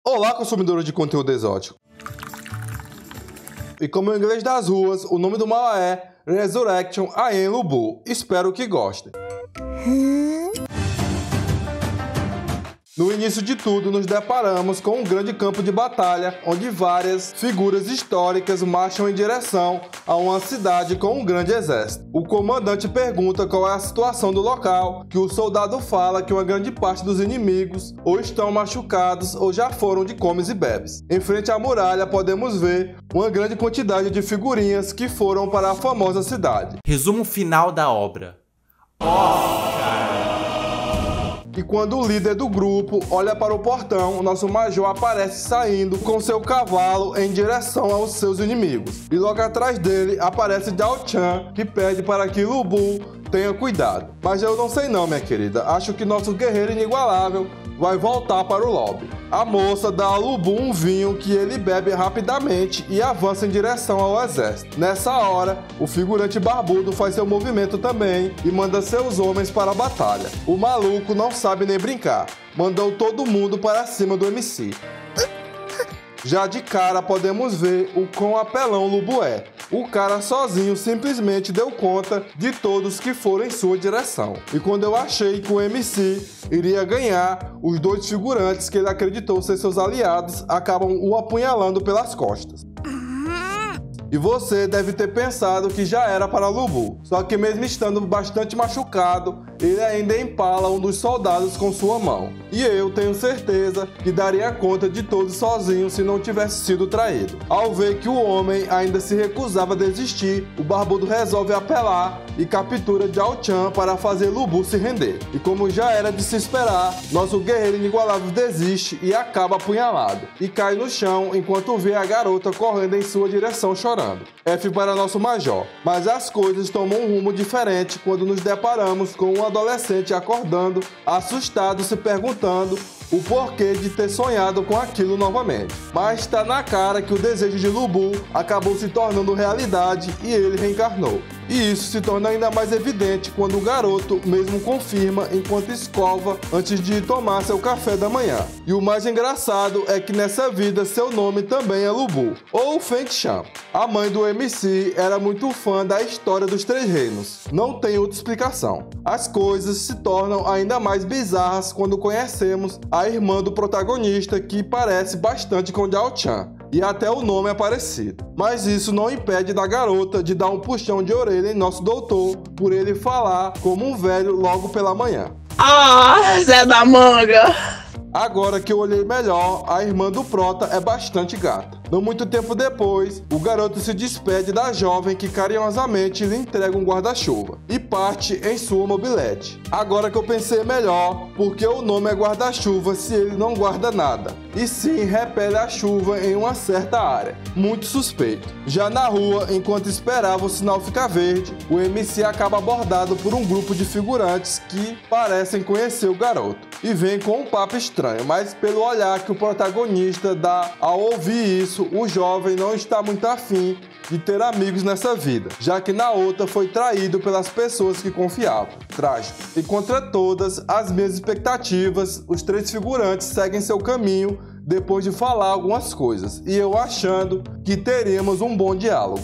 Olá, consumidores de conteúdo exótico. E como em inglês das ruas, o nome do mal é Resurrection Aen Lubu. Espero que gostem. No início de tudo, nos deparamos com um grande campo de batalha, onde várias figuras históricas marcham em direção a uma cidade com um grande exército. O comandante pergunta qual é a situação do local, que o soldado fala que uma grande parte dos inimigos ou estão machucados ou já foram de comes e bebes. Em frente à muralha, podemos ver uma grande quantidade de figurinhas que foram para a famosa cidade. Resumo final da obra. E quando o líder do grupo olha para o portão, o nosso major aparece saindo com seu cavalo em direção aos seus inimigos. E logo atrás dele aparece Zhao Chan, que pede para que Lubu tenha cuidado. Mas eu não sei não, minha querida. Acho que nosso guerreiro inigualável vai voltar para o lobby. A moça dá a Lubu um vinho que ele bebe rapidamente e avança em direção ao exército. Nessa hora, o figurante barbudo faz seu movimento também e manda seus homens para a batalha. O maluco não sabe nem brincar, mandou todo mundo para cima do MC. Já de cara podemos ver o quão apelão Lubu é. O cara sozinho simplesmente deu conta de todos que foram em sua direção. E quando eu achei que o MC iria ganhar, os dois figurantes que ele acreditou ser seus aliados acabam o apunhalando pelas costas. E você deve ter pensado que já era para Lubu. Só que mesmo estando bastante machucado, ele ainda empala um dos soldados com sua mão. E eu tenho certeza que daria conta de todos sozinho se não tivesse sido traído. Ao ver que o homem ainda se recusava a desistir, o barbudo resolve apelar e captura Zhao Chan para fazer Lubu se render. E como já era de se esperar, nosso guerreiro inigualável desiste e acaba apunhalado. E cai no chão enquanto vê a garota correndo em sua direção chorando. F para nosso major. Mas as coisas tomam um rumo diferente quando nos deparamos com um adolescente acordando, assustado, se perguntando o porquê de ter sonhado com aquilo novamente. Mas está na cara que o desejo de Lubu acabou se tornando realidade e ele reencarnou. E isso se torna ainda mais evidente quando o garoto mesmo confirma enquanto escova antes de tomar seu café da manhã. E o mais engraçado é que nessa vida seu nome também é Lubu, ou Feng Shan. A mãe do MC era muito fã da história dos Três Reinos. Não tem outra explicação. As coisas se tornam ainda mais bizarras quando conhecemos a irmã do protagonista, que parece bastante com Zhao Chan. E até o nome é parecido. Mas isso não impede da garota de dar um puxão de orelha em nosso doutor por ele falar como um velho logo pela manhã. Ah, Zé da Manga! Agora que eu olhei melhor, a irmã do prota é bastante gata. Não muito tempo depois, o garoto se despede da jovem que carinhosamente lhe entrega um guarda-chuva e parte em sua mobilete. Agora que eu pensei melhor, porque o nome é guarda-chuva se ele não guarda nada, e sim repele a chuva em uma certa área. Muito suspeito. Já na rua, enquanto esperava o sinal ficar verde, o MC acaba abordado por um grupo de figurantes que parecem conhecer o garoto e vem com um papo estranho, mas pelo olhar que o protagonista dá ao ouvir isso, o jovem não está muito afim de ter amigos nessa vida, já que na outra foi traído pelas pessoas que confiava. Trágico. E contra todas as minhas expectativas, os três figurantes seguem seu caminho depois de falar algumas coisas, e eu achando que teríamos um bom diálogo.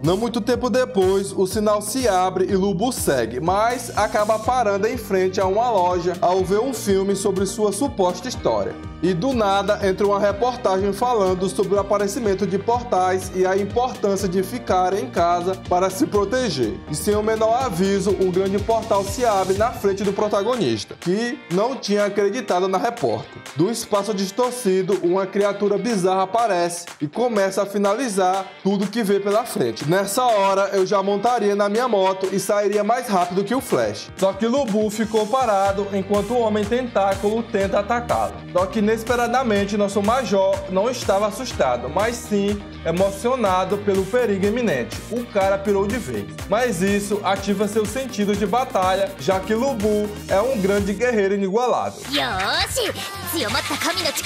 Não muito tempo depois, o sinal se abre e Lubu segue, mas acaba parando em frente a uma loja ao ver um filme sobre sua suposta história. E do nada entra uma reportagem falando sobre o aparecimento de portais e a importância de ficar em casa para se proteger. E sem o menor aviso, um grande portal se abre na frente do protagonista, que não tinha acreditado na repórter. Do espaço distorcido, uma criatura bizarra aparece e começa a finalizar tudo que vê pela frente. Nessa hora, eu já montaria na minha moto e sairia mais rápido que o Flash. Só que Lubu ficou parado enquanto o Homem Tentáculo tenta atacá-lo. Só que inesperadamente, nosso major não estava assustado, mas sim emocionado pelo perigo iminente. O cara pirou de vez. Mas isso ativa seus sentidos de batalha, já que Lubu é um grande guerreiro inigualável.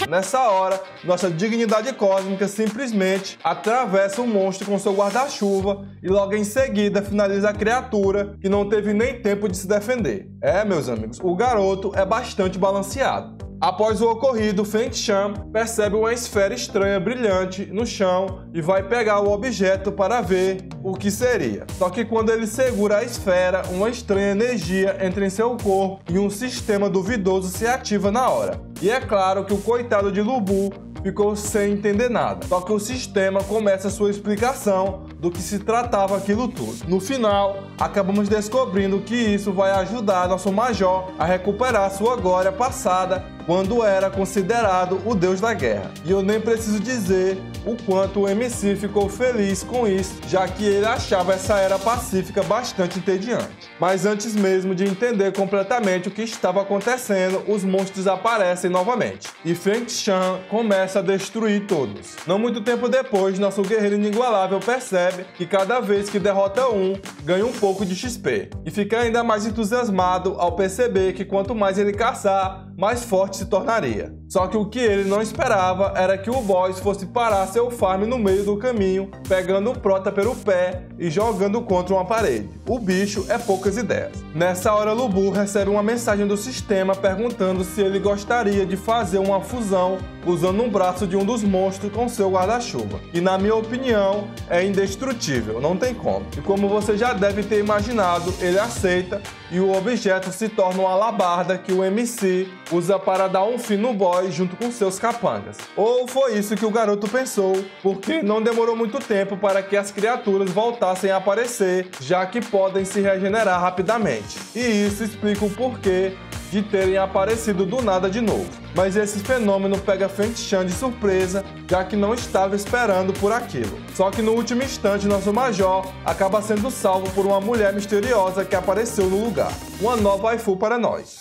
Nessa hora, nossa dignidade cósmica simplesmente atravessa o monstro com seu guarda-chuva e logo em seguida finaliza a criatura, que não teve nem tempo de se defender. Meus amigos, o garoto é bastante balanceado. Após o ocorrido, Feng Shan percebe uma esfera estranha brilhante no chão e vai pegar o objeto para ver o que seria. Só que quando ele segura a esfera, uma estranha energia entra em seu corpo e um sistema duvidoso se ativa na hora. E é claro que o coitado de Lu Bu ficou sem entender nada. Só que o sistema começa a sua explicação do que se tratava aquilo tudo. No final, acabamos descobrindo que isso vai ajudar nosso Major a recuperar sua glória passada quando era considerado o deus da guerra. E eu nem preciso dizer o quanto o MC ficou feliz com isso, já que ele achava essa era pacífica bastante entediante. Mas antes mesmo de entender completamente o que estava acontecendo, os monstros aparecem novamente. E Feng Shan começa a destruir todos. Não muito tempo depois, nosso guerreiro inigualável percebe que cada vez que derrota um, ganha um pouco de XP. E fica ainda mais entusiasmado ao perceber que quanto mais ele caçar, mais forte se tornaria. Só que o que ele não esperava era que o boss fosse parar seu farm no meio do caminho, pegando o prota pelo pé e jogando contra uma parede. O bicho é poucas ideias. Nessa hora, Lu Bu recebe uma mensagem do sistema perguntando se ele gostaria de fazer uma fusão usando um braço de um dos monstros com seu guarda-chuva. E na minha opinião, é indestrutível, não tem como. E como você já deve ter imaginado, ele aceita e o objeto se torna uma alabarda que o MC usa para dar um fim no boss junto com seus capangas. Ou foi isso que o garoto pensou, porque não demorou muito tempo para que as criaturas voltassem a aparecer, já que podem se regenerar rapidamente. E isso explica o porquê de terem aparecido do nada de novo. Mas esse fenômeno pega Feng Shan de surpresa, já que não estava esperando por aquilo. Só que no último instante, nosso Major acaba sendo salvo por uma mulher misteriosa que apareceu no lugar. Uma nova waifu para nós.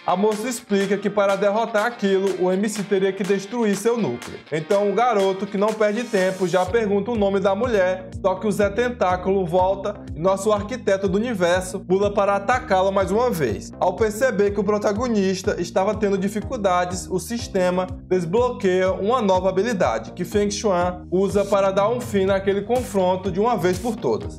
A moça explica que para derrotar aquilo, o MC teria que destruir seu núcleo. Então o garoto, que não perde tempo, já pergunta o nome da mulher, só que o Zé Tentáculo volta e nosso arquiteto do universo pula para atacá-la mais uma vez. Ao perceber que o protagonista estava tendo dificuldades, o sistema desbloqueia uma nova habilidade, que Feng Shan usa para dar um fim naquele confronto de uma vez por todas.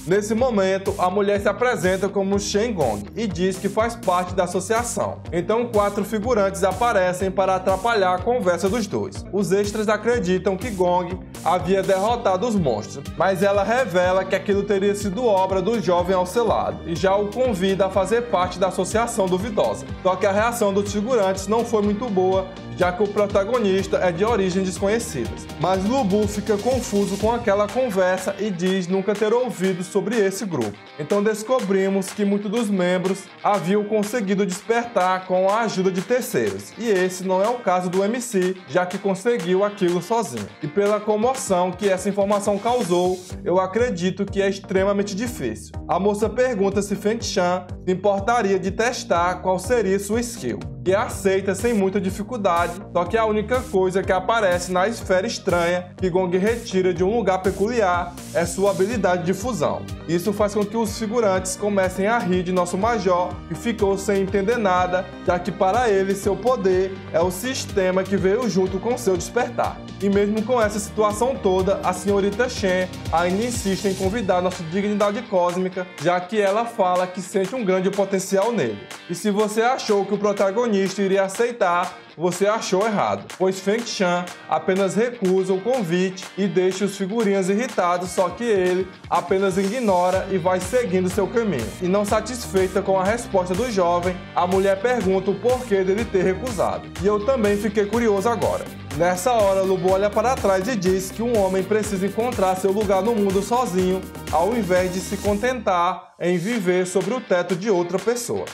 Nesse momento, a mulher se apresenta como Shen Gong e diz que faz parte da associação. Então 4 figurantes aparecem para atrapalhar a conversa dos dois. Os extras acreditam que Gong havia derrotado os monstros, mas ela revela que aquilo teria sido obra do jovem ao seu lado e já o convida a fazer parte da associação duvidosa. Só que a reação dos figurantes não foi muito boa, já que o protagonista é de origens desconhecidas. Mas Lu Bu fica confuso com aquela conversa e diz nunca ter ouvido sobre esse grupo. Então descobrimos que muitos dos membros haviam conseguido despertar com a ajuda de terceiros. E esse não é o caso do MC, já que conseguiu aquilo sozinho. E pela comoção que essa informação causou, eu acredito que é extremamente difícil. A moça pergunta se Feng Shan se importaria de testar qual seria sua skill, que aceita sem muita dificuldade, só que a única coisa que aparece na esfera estranha que Gong retira de um lugar peculiar é sua habilidade de fusão. Isso faz com que os figurantes comecem a rir de nosso Major, que ficou sem entender nada, já que para ele seu poder é o sistema que veio junto com seu despertar. E mesmo com essa situação toda, a senhorita Shen ainda insiste em convidar nossa dignidade cósmica, já que ela fala que sente um grande potencial nele. E se você achou que o protagonista iria aceitar, você achou errado, pois Feng Shan apenas recusa o convite e deixa os figurinhas irritados, só que ele apenas ignora e vai seguindo seu caminho. E não satisfeita com a resposta do jovem, a mulher pergunta o porquê dele ter recusado. E eu também fiquei curioso agora. Nessa hora, Lu Bu olha para trás e diz que um homem precisa encontrar seu lugar no mundo sozinho, ao invés de se contentar em viver sobre o teto de outra pessoa.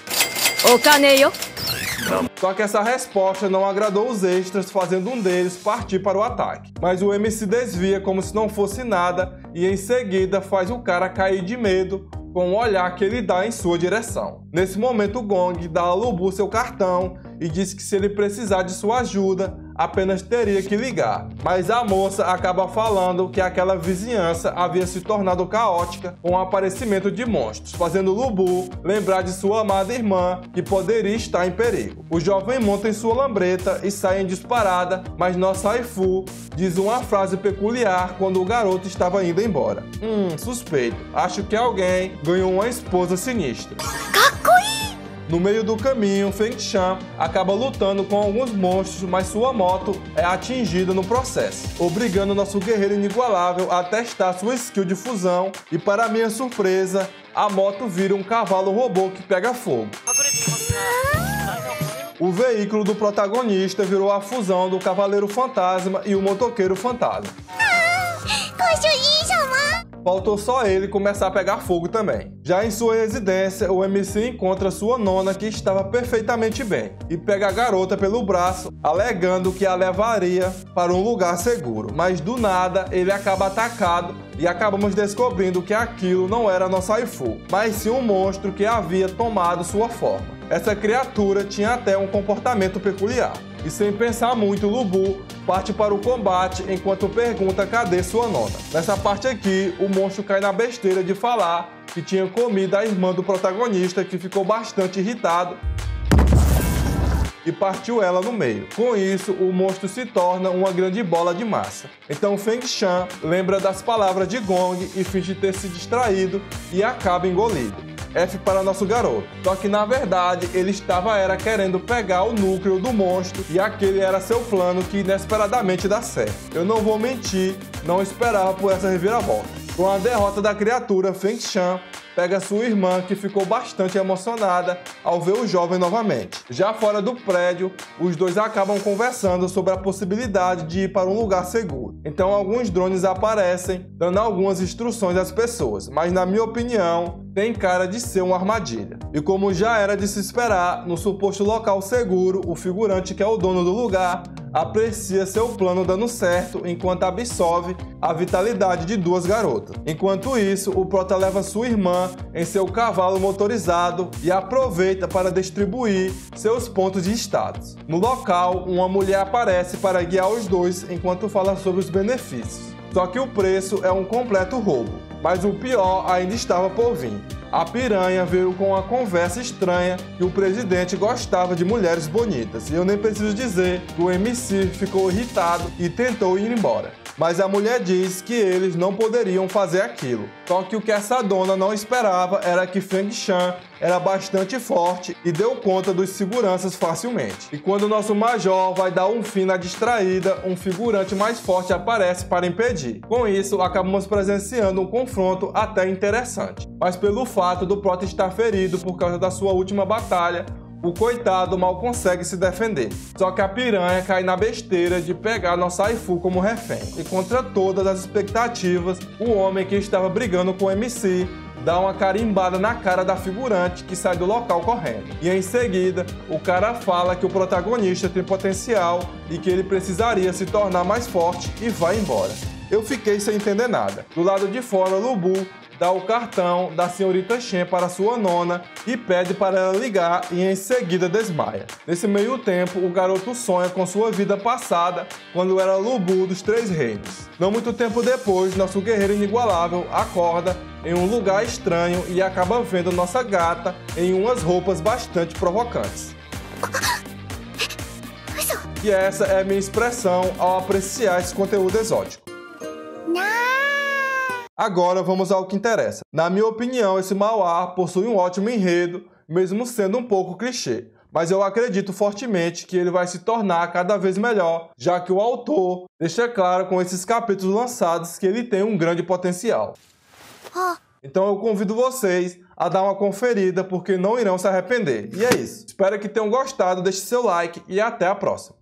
Só que essa resposta não agradou os extras, fazendo um deles partir para o ataque. Mas o MC desvia como se não fosse nada e em seguida faz o cara cair de medo com o olhar que ele dá em sua direção. Nesse momento, Gong dá a Lu Bu seu cartão e diz que se ele precisar de sua ajuda, apenas teria que ligar. Mas a moça acaba falando que aquela vizinhança havia se tornado caótica com o aparecimento de monstros, fazendo Lu Bu lembrar de sua amada irmã, que poderia estar em perigo. O jovem monta em sua lambreta e sai em disparada, mas nossa waifu diz uma frase peculiar quando o garoto estava indo embora. Suspeito. Acho que alguém ganhou uma esposa sinistra. No meio do caminho, Feng Shan acaba lutando com alguns monstros, mas sua moto é atingida no processo, obrigando nosso guerreiro inigualável a testar sua skill de fusão e, para minha surpresa, a moto vira um cavalo robô que pega fogo. O veículo do protagonista virou a fusão do Cavaleiro Fantasma e o Motoqueiro Fantasma. Faltou só ele começar a pegar fogo também. Já em sua residência, o MC encontra sua nona, que estava perfeitamente bem, e pega a garota pelo braço, alegando que a levaria para um lugar seguro. Mas do nada, ele acaba atacado e acabamos descobrindo que aquilo não era nosso waifu, mas sim um monstro que havia tomado sua forma. Essa criatura tinha até um comportamento peculiar. E sem pensar muito, Lu Bu parte para o combate enquanto pergunta cadê sua nona. Nessa parte aqui, o monstro cai na besteira de falar que tinha comido a irmã do protagonista, que ficou bastante irritado e partiu ela no meio. Com isso, o monstro se torna uma grande bola de massa. Então Feng Shan lembra das palavras de Gong e finge ter se distraído e acaba engolido. F para nosso garoto. Só que na verdade ele estava querendo pegar o núcleo do monstro e aquele era seu plano, que inesperadamente dá certo. Eu não vou mentir, não esperava por essa reviravolta. Com a derrota da criatura, Feng Shan pega sua irmã, que ficou bastante emocionada ao ver o jovem novamente. Já fora do prédio, os dois acabam conversando sobre a possibilidade de ir para um lugar seguro. Então alguns drones aparecem, dando algumas instruções às pessoas, mas na minha opinião, tem cara de ser uma armadilha. E como já era de se esperar, no suposto local seguro, o figurante, que é o dono do lugar, aprecia seu plano dando certo enquanto absorve a vitalidade de duas garotas. Enquanto isso, o prota leva sua irmã em seu cavalo motorizado e aproveita para distribuir seus pontos de status. No local, uma mulher aparece para guiar os dois enquanto fala sobre os benefícios. Só que o preço é um completo roubo. Mas o pior ainda estava por vir. A piranha veio com uma conversa estranha que o presidente gostava de mulheres bonitas. E eu nem preciso dizer que o MC ficou irritado e tentou ir embora. Mas a mulher diz que eles não poderiam fazer aquilo. Só que o que essa dona não esperava era que Feng Shan era bastante forte e deu conta dos seguranças facilmente. E quando o nosso major vai dar um fim na distraída, um figurante mais forte aparece para impedir. Com isso, acabamos presenciando um confronto até interessante. Mas pelo fato do prota estar ferido por causa da sua última batalha, o coitado mal consegue se defender. Só que a piranha cai na besteira de pegar nossa waifu como refém. E contra todas as expectativas, o homem que estava brigando com o MC dá uma carimbada na cara da figurante, que sai do local correndo. E em seguida, o cara fala que o protagonista tem potencial e que ele precisaria se tornar mais forte e vai embora. Eu fiquei sem entender nada. Do lado de fora, Lu Bu dá o cartão da senhorita Shen para sua nona e pede para ela ligar, e em seguida desmaia. Nesse meio tempo, o garoto sonha com sua vida passada, quando era Lu Bu dos Três Reinos. Não muito tempo depois, nosso guerreiro inigualável acorda em um lugar estranho e acaba vendo nossa gata em umas roupas bastante provocantes. E essa é a minha expressão ao apreciar esse conteúdo exótico. Agora vamos ao que interessa. Na minha opinião, esse manhwa possui um ótimo enredo, mesmo sendo um pouco clichê. Mas eu acredito fortemente que ele vai se tornar cada vez melhor, já que o autor deixa claro com esses capítulos lançados que ele tem um grande potencial. Então eu convido vocês a dar uma conferida, porque não irão se arrepender. E é isso. Espero que tenham gostado, deixe seu like e até a próxima.